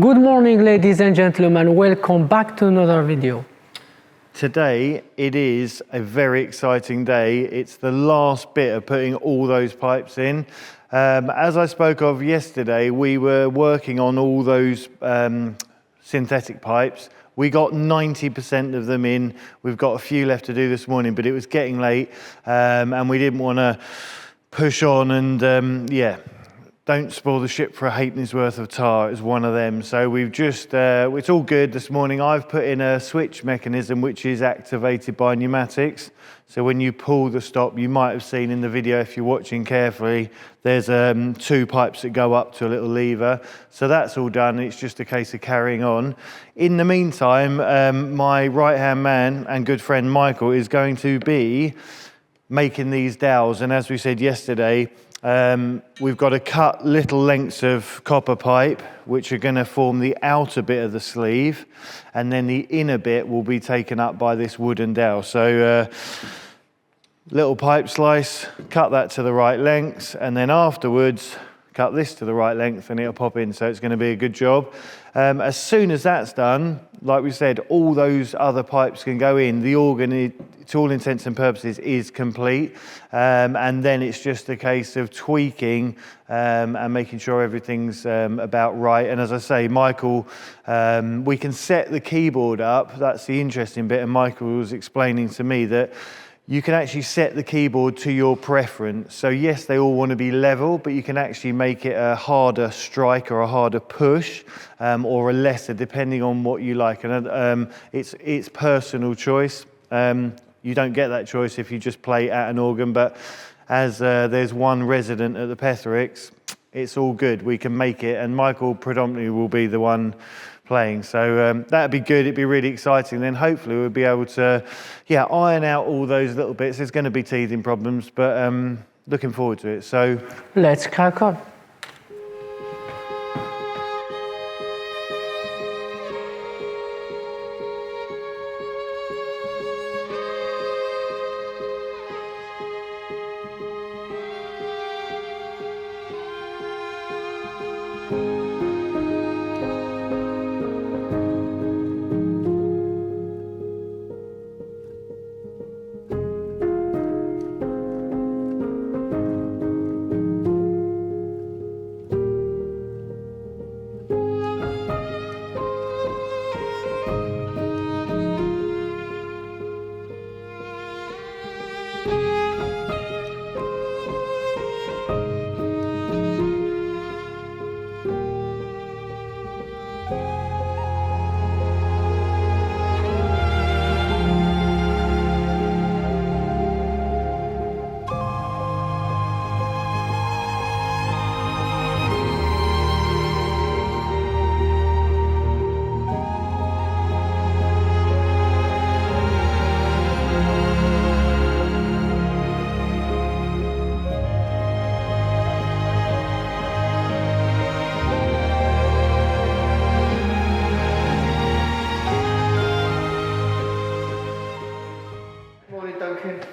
Good morning, ladies and gentlemen. Welcome back to another video. Today, it is a very exciting day. It's the last bit of putting all those pipes in. As I spoke of yesterday, we were working on all those synthetic pipes. We got 90% of them in. We've got a few left to do this morning, but it was getting late and we didn't want to push on and don't spoil the ship for a halfpenny's worth of tar is one of them. So we've just, it's all good this morning. I've put in a switch mechanism which is activated by pneumatics. So when you pull the stop, you might have seen in the video, if you're watching carefully, there's two pipes that go up to a little lever. So that's all done. It's just a case of carrying on. In the meantime, my right-hand man and good friend Michael is going to be making these dowels. And as we said yesterday, we've got to cut little lengths of copper pipe which are going to form the outer bit of the sleeve, and then the inner bit will be taken up by this wooden dowel. So little pipe slice, cut that to the right lengths, and then afterwards cut this to the right length and it'll pop in. So it's going to be a good job. As soon as that's done, like we said, all those other pipes can go in. The organ, to all intents and purposes, is complete. And then it's just a case of tweaking and making sure everything's about right. And as I say, Michael, we can set the keyboard up. That's the interesting bit. And Michael was explaining to me that you can actually set the keyboard to your preference. So yes, they all want to be level, but you can actually make it a harder strike or a harder push, or a lesser, depending on what you like. And it's personal choice. You don't get that choice if you just play at an organ, but as there's one resident at the Pethericks, it's all good. We can make it, and Michael predominantly will be the one playing. So that'd be good. It'd be really exciting. Then hopefully we'll be able to, iron out all those little bits. There's going to be teething problems, but looking forward to it. So let's crack on.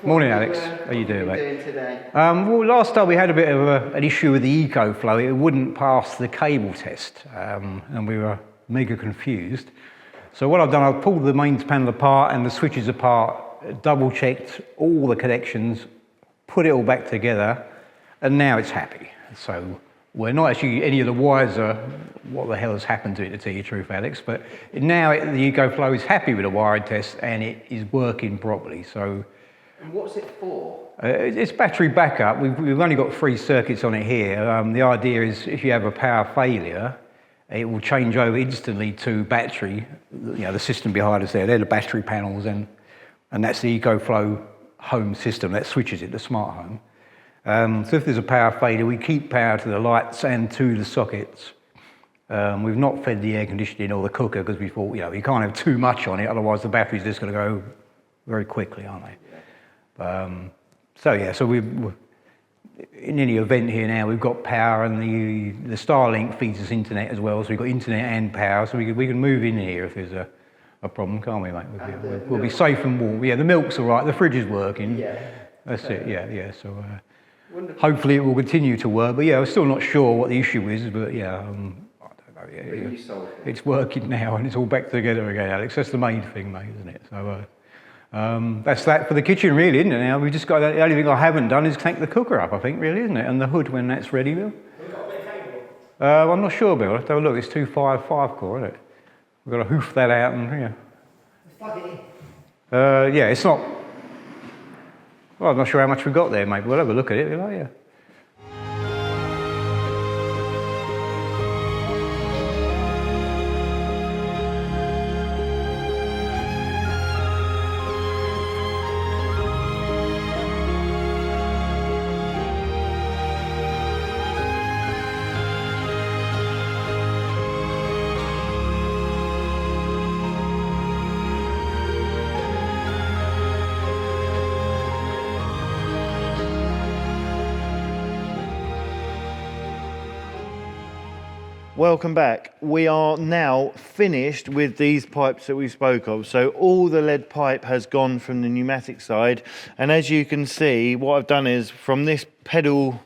Morning, Alex. How you doing, mate? Doing today? Well, last time we had a bit of an issue with the EcoFlow. It wouldn't pass the cable test, and we were mega confused. So what I've done, I've pulled the mains panel apart and the switches apart, double-checked all the connections, put it all back together, and now it's happy. So we're not actually any of the wiser what the hell has happened to it, to tell you the truth, Alex, but now the EcoFlow is happy with the wiring test and it is working properly. So. And what's it for? It's battery backup. We've only got 3 circuits on it here. The idea is if you have a power failure, it will change over instantly to battery. The system behind us there, they're the battery panels, and that's the EcoFlow home system that switches it, the smart home. So if there's a power failure, we keep power to the lights and to the sockets. We've not fed the air conditioning or the cooker because we thought, you can't have too much on it, otherwise the battery's just going to go very quickly, aren't they? So we've in any event here now, we've got power, and the Starlink feeds us internet as well, so we've got internet and power, so we can move in here if there's a problem, can't we, mate? We'll be safe and warm. Yeah, the milk's all right, the fridge is working. Yeah. That's it, yeah. So hopefully it will continue to work, but yeah, I'm still not sure what the issue is, but yeah, I don't know. Really soulful. it's working now and it's all back together again, Alex. That's the main thing, mate, isn't it? So that's that for the kitchen, really, isn't it? Now we've just got the only thing I haven't done is crank the cooker up, I think, really, isn't it? And the hood when that's ready, Bill. We've got a bit of cable. I'm not sure, Bill. I'll have to have a look. It's 255 core, isn't it? We've got to hoof that out and yeah. Plug it in. Yeah, it's not. Well, I'm not sure how much we've got there, mate. We'll have a look at it, will I? Yeah. Welcome back. We are now finished with these pipes that we spoke of. So all the lead pipe has gone from the pneumatic side. And as you can see, what I've done is from this pedal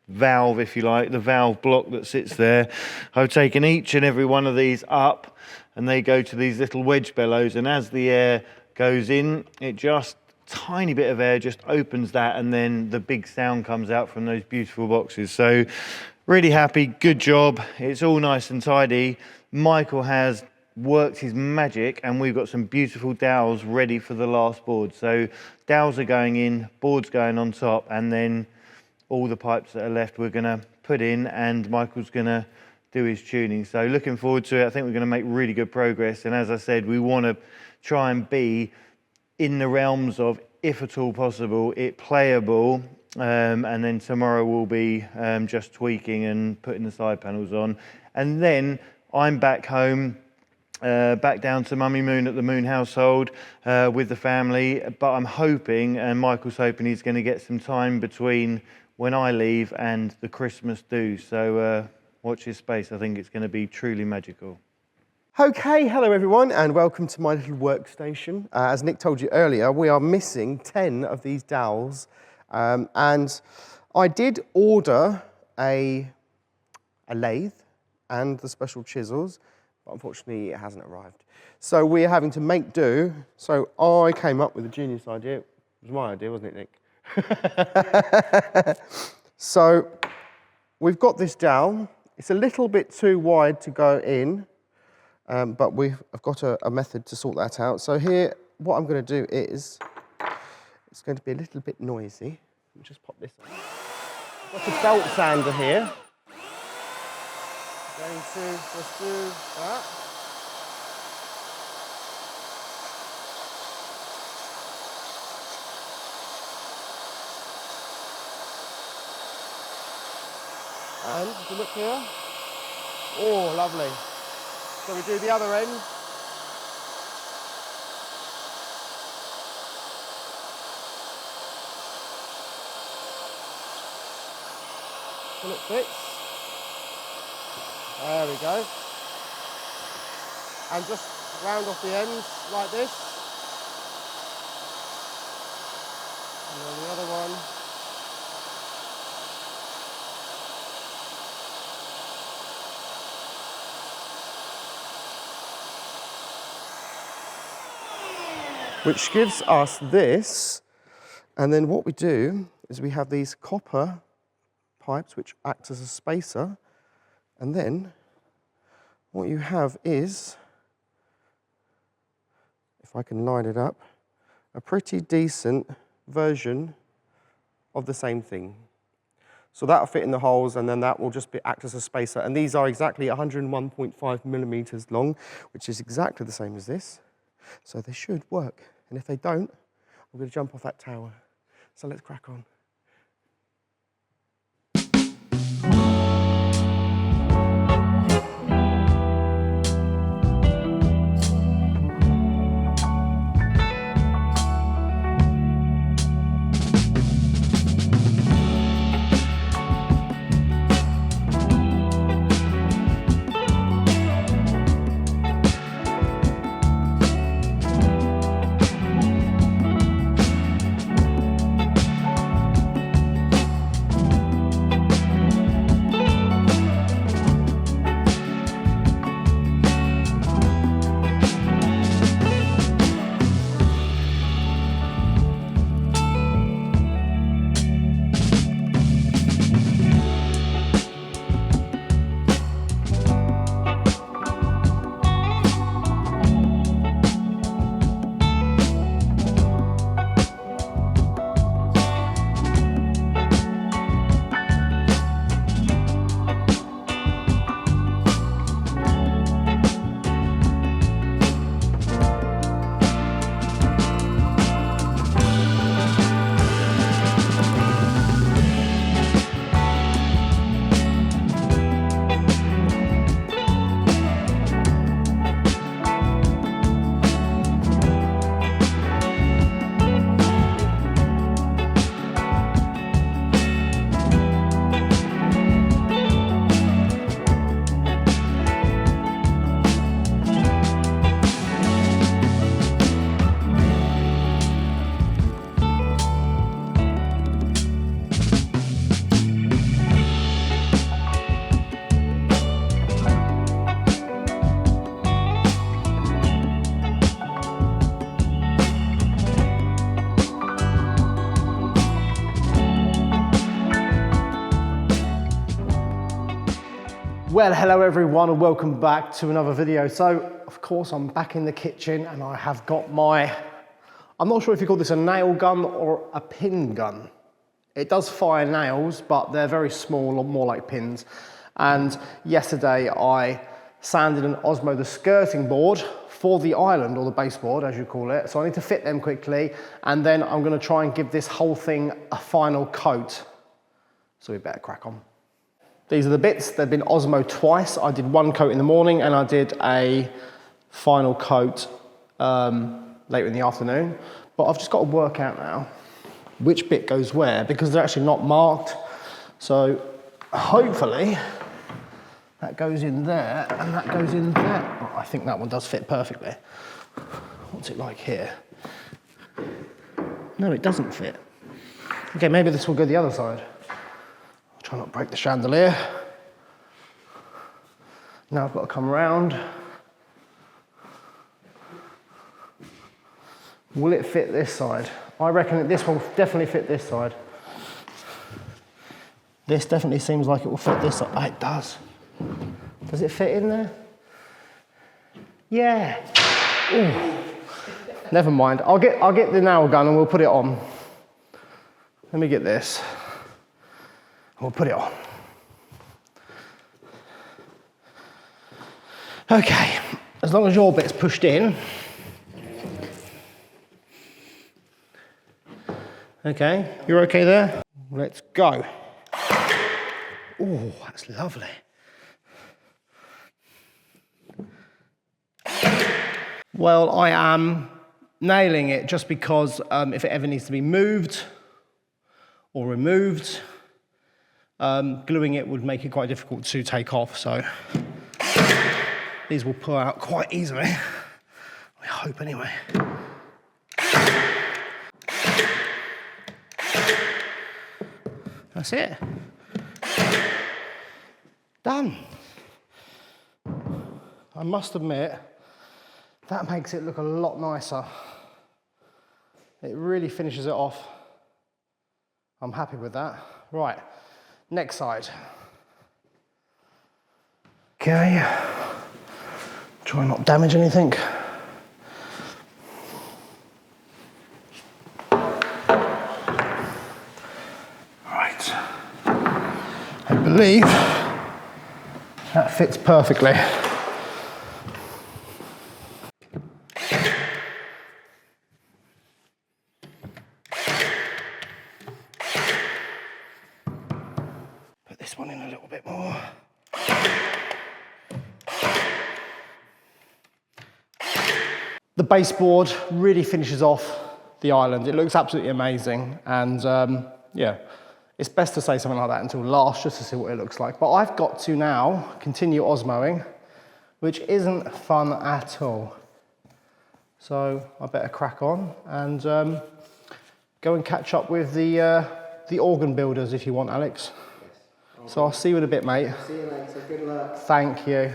valve, if you like, the valve block that sits there, I've taken each and every one of these up and they go to these little wedge bellows. And as the air goes in, it just, tiny bit of air just opens that and then the big sound comes out from those beautiful boxes. So really happy, good job. It's all nice and tidy. Michael has worked his magic and we've got some beautiful dowels ready for the last board. So dowels are going in, boards going on top, and then all the pipes that are left we're going to put in and Michael's going to do his tuning. So looking forward to it. I think we're going to make really good progress. And as I said, we want to try and be in the realms of, if at all possible, it playable. And then tomorrow we'll be just tweaking and putting the side panels on. And then I'm back home, back down to Mummy Moon at the Moon household with the family. But I'm hoping, and Michael's hoping, he's going to get some time between when I leave and the Christmas do. So watch his space. I think it's going to be truly magical. Okay, hello everyone and welcome to my little workstation. As Nick told you earlier, we are missing 10 of these dowels. And I did order a lathe and the special chisels, but unfortunately it hasn't arrived. So we're having to make do. So I came up with a genius idea. It was my idea, wasn't it, Nick? So we've got this dowel. It's a little bit too wide to go in, but I've got a method to sort that out. So here, what I'm going to do is, it's going to be a little bit noisy. Let me just pop this on. I've got a belt sander here. Going to just do that. And if you look here, oh, lovely. So we do the other end. Till it fits. There we go. And just round off the ends like this. And then the other one. Which gives us this. And then what we do is we have these copper pipes which act as a spacer, and then what you have is, if I can line it up, a pretty decent version of the same thing. So that'll fit in the holes, and then that will just act as a spacer. And these are exactly 101.5 millimeters long, which is exactly the same as this. So they should work. And if they don't, I'm going to jump off that tower. So let's crack on. Well, hello everyone and welcome back to another video. So, of course, I'm back in the kitchen and I have got my, I'm not sure if you call this a nail gun or a pin gun. It does fire nails, but they're very small, or more like pins. And yesterday I sanded and Osmo the skirting board for the island, or the baseboard as you call it. So I need to fit them quickly and then I'm gonna try and give this whole thing a final coat. So we better crack on. These are the bits, they've been Osmo twice. I did one coat in the morning and I did a final coat later in the afternoon. But I've just got to work out now which bit goes where, because they're actually not marked. So hopefully that goes in there and that goes in there. Oh, I think that one does fit perfectly. What's it like here? No, it doesn't fit. Okay, maybe this will go the other side. Try not to break the chandelier. Now I've got to come around. Will it fit this side? I reckon that this will definitely fit this side. This definitely seems like it will fit this side. Oh, it does. Does it fit in there? Yeah. Ooh. Never mind. I'll get the nail gun and we'll put it on. Let me get this. We'll put it on. Okay, as long as your bit's pushed in. Okay, you're okay there? Let's go. Oh, that's lovely. Well, I am nailing it just because if it ever needs to be moved or removed, gluing it would make it quite difficult to take off, so these will pull out quite easily. I hope anyway. That's it. Done. I must admit, that makes it look a lot nicer. It really finishes it off. I'm happy with that. Right. Next side. Okay, try not damage anything. Right, I believe that fits perfectly. This one in a little bit more. The baseboard really finishes off the island. It looks absolutely amazing, and yeah, it's best to say something like that until last just to see what it looks like. But I've got to now continue Osmoing, which isn't fun at all. So I better crack on and go and catch up with the organ builders if you want, Alex. So I'll see you in a bit, mate. See you later, good luck. Thank you.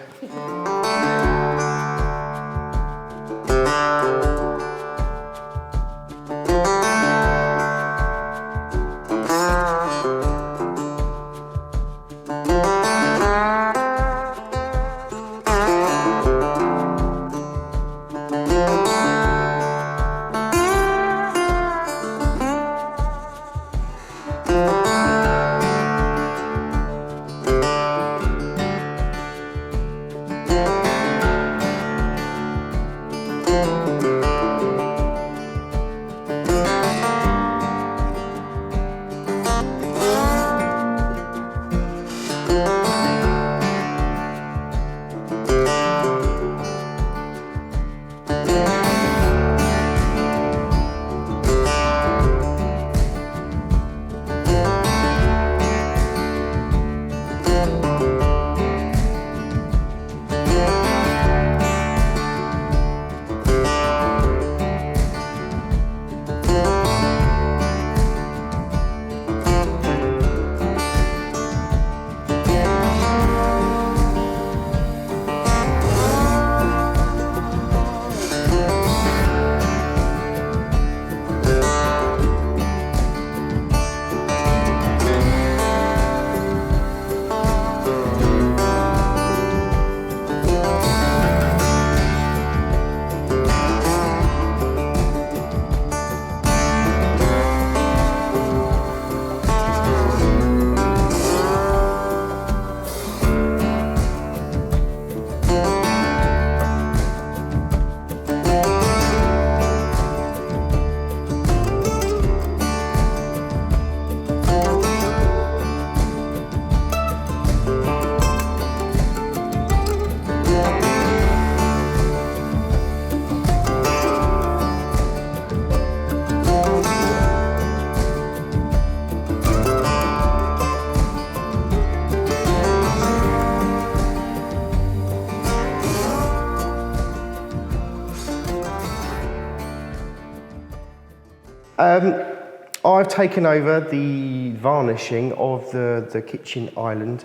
I've taken over the varnishing of the kitchen island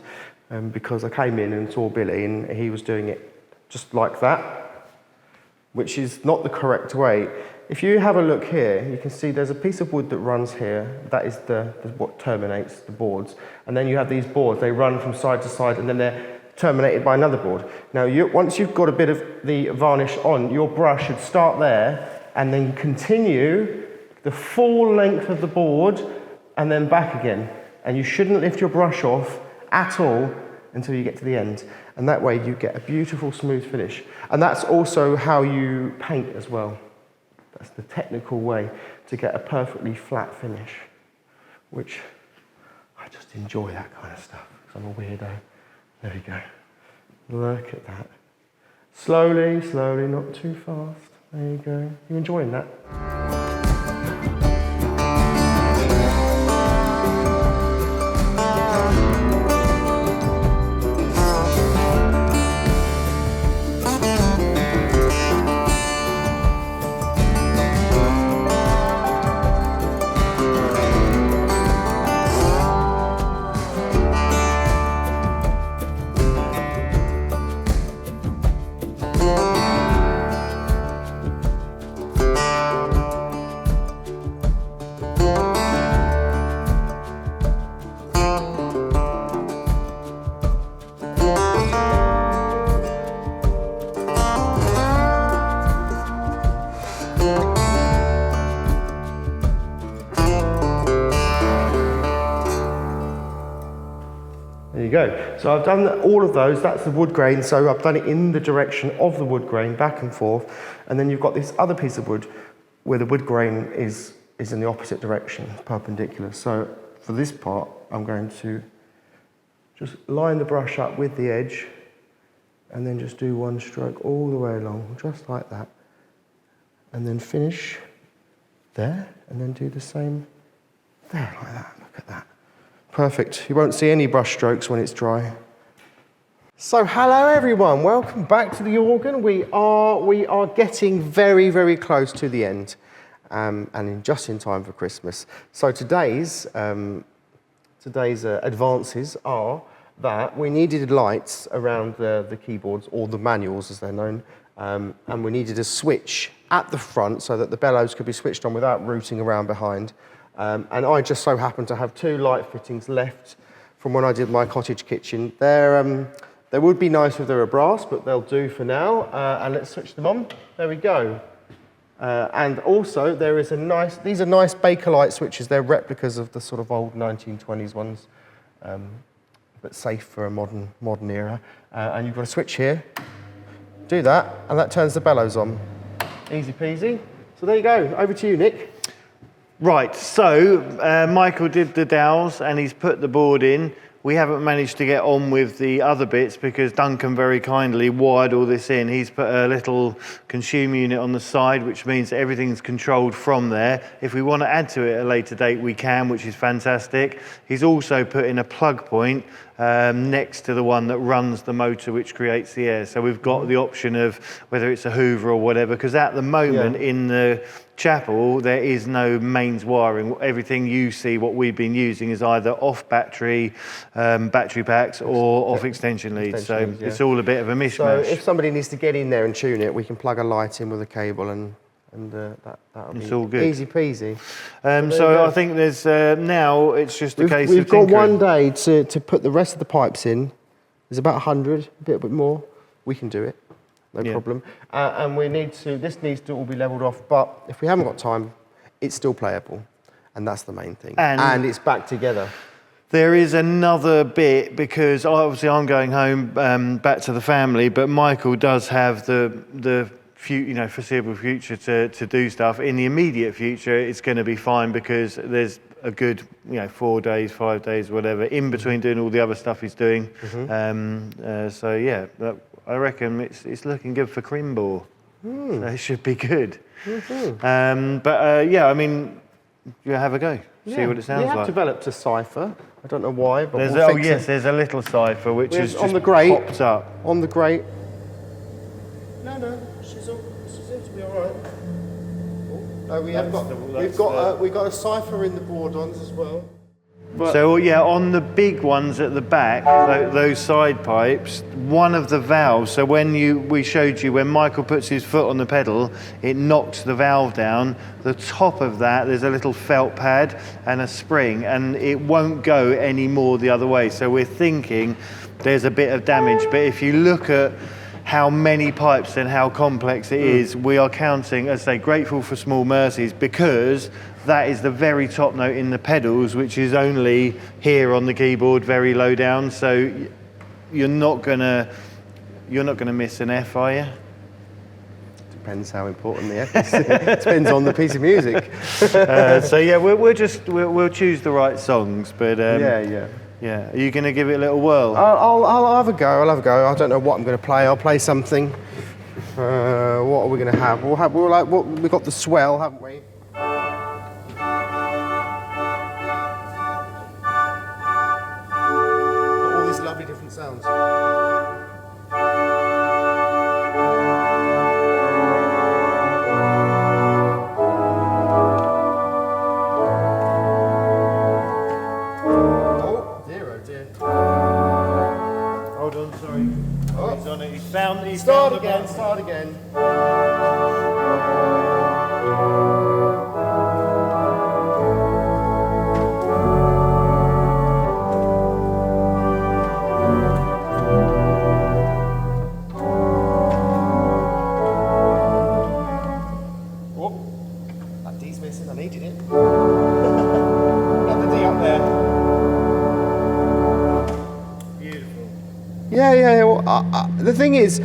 because I came in and saw Billy and he was doing it just like that, which is not the correct way. If you have a look here, you can see there's a piece of wood that runs here. That is what terminates the boards. And then you have these boards. They run from side to side and then they're terminated by another board. Now, once you've got a bit of the varnish on, your brush should start there and then continue the full length of the board and then back again. And you shouldn't lift your brush off at all until you get to the end. And that way you get a beautiful smooth finish. And that's also how you paint as well. That's the technical way to get a perfectly flat finish, which I just enjoy that kind of stuff because I'm a weirdo. There we go. Look at that. Slowly, slowly, not too fast. There you go. You enjoying that? There you go. So I've done all of those. That's the wood grain. So I've done it in the direction of the wood grain, back and forth. And then you've got this other piece of wood where the wood grain is in the opposite direction, perpendicular. So for this part, I'm going to just line the brush up with the edge and then just do one stroke all the way along, just like that. And then finish there and then do the same there, like that. Look at that. Perfect. You won't see any brush strokes when it's dry. So hello everyone, welcome back to the organ. We are getting very, very close to the end, and just in time for Christmas. So today's advances are that we needed lights around the keyboards, or the manuals as they're known, and we needed a switch at the front so that the bellows could be switched on without rooting around behind. And I just so happen to have two light fittings left from when I did my cottage kitchen. They would be nice if they were brass, but they'll do for now. And let's switch them on. There we go. And also there is these are nice Bakelite switches. They're replicas of the sort of old 1920s ones, but safe for a modern era. And you've got a switch here. Do that, and that turns the bellows on. Easy peasy. So there you go. Over to you, Nick. Right, so Michael did the dowels and he's put the board in. We haven't managed to get on with the other bits because Duncan very kindly wired all this in. He's put a little consumer unit on the side, which means that everything's controlled from there. If we want to add to it at a later date, we can, which is fantastic. He's also put in a plug point next to the one that runs the motor which creates the air. So we've got the option of whether it's a Hoover or whatever, because at the moment in the chapel there is no mains wiring. Everything you see, what we've been using, is either off battery packs or off extension leads. So it's all a bit of a mishmash. So if somebody needs to get in there and tune it, we can plug a light in with a cable and that'll be all good. Easy peasy. So I think there's now it's just a case of We've got tinkering. one day to put the rest of the pipes in. There's about 100, a bit more. We can do it, no problem. And this needs to all be levelled off, but if we haven't got time, it's still playable. And that's the main thing. And it's back together. There is another bit, because obviously I'm going home back to the family, but Michael does have the foreseeable future to do stuff. In the immediate future, it's going to be fine because there's a good 4 days, 5 days, whatever, in between doing all the other stuff he's doing. So yeah, I reckon it's looking good for Crimbor. So it should be good. Yeah, I mean, you have a go. See what it sounds like. We have developed a cipher. I don't know why, but there's a little cipher which is just on the grate. popped up. On the grate. No, she seems to be all right. we've got a cipher in the board ons as well. So yeah, on the big ones at the back, those side pipes, one of the valves, so when we showed you when Michael puts his foot on the pedal, it knocks the valve down. The top of that, there's a little felt pad and a spring, and it won't go any more the other way. So we're thinking there's a bit of damage, but if you look at how many pipes and how complex it is, we are counting, as I say, grateful for small mercies, because that is the very top note in the pedals, which is only here on the keyboard, very low down. So you're not gonna miss an F, are you? Depends how important the F is. Depends on the piece of music. So yeah, we'll choose the right songs, but yeah. Are you gonna give it a little whirl? I'll have a go. I don't know what I'm going to play. I'll play something. What are we going to have? We've got the swell, haven't we? All these lovely different sounds. Hold on, sorry. Oh, he's on it. He's Start found again, start again. Oh, that D's missing, I needed it. Got the D up there. Yeah. Well, the thing is,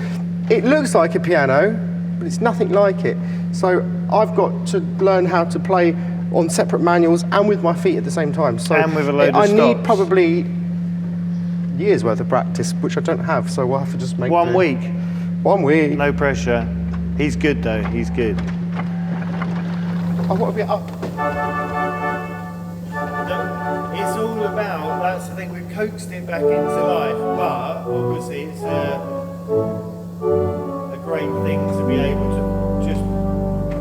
it looks like a piano, but it's nothing like it. So I've got to learn how to play on separate manuals and with my feet at the same time. So and with a load of I stops. need probably years worth of practice, which I don't have. So we'll have to just make 1 week. 1 week. No pressure. He's good though. He's good. I want to be up. It's all about, that's the thing, we've coaxed it back into life, but obviously it's a great thing to be able to just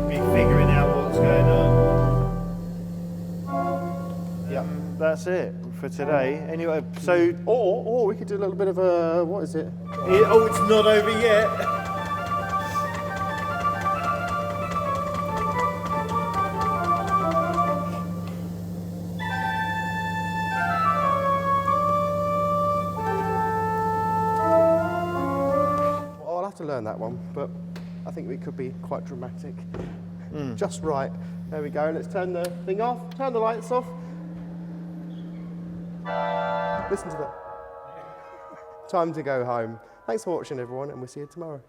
be figuring out what's going on. Yeah, that's it for today. Anyway, so... Or we could do a little bit of a, what is it? It's not over yet. To learn that one, but I think it could be quite dramatic. Just right. There we go. Let's turn the thing off. Turn the lights off. Listen to that. Time to go home. Thanks for watching, everyone, and we'll see you tomorrow.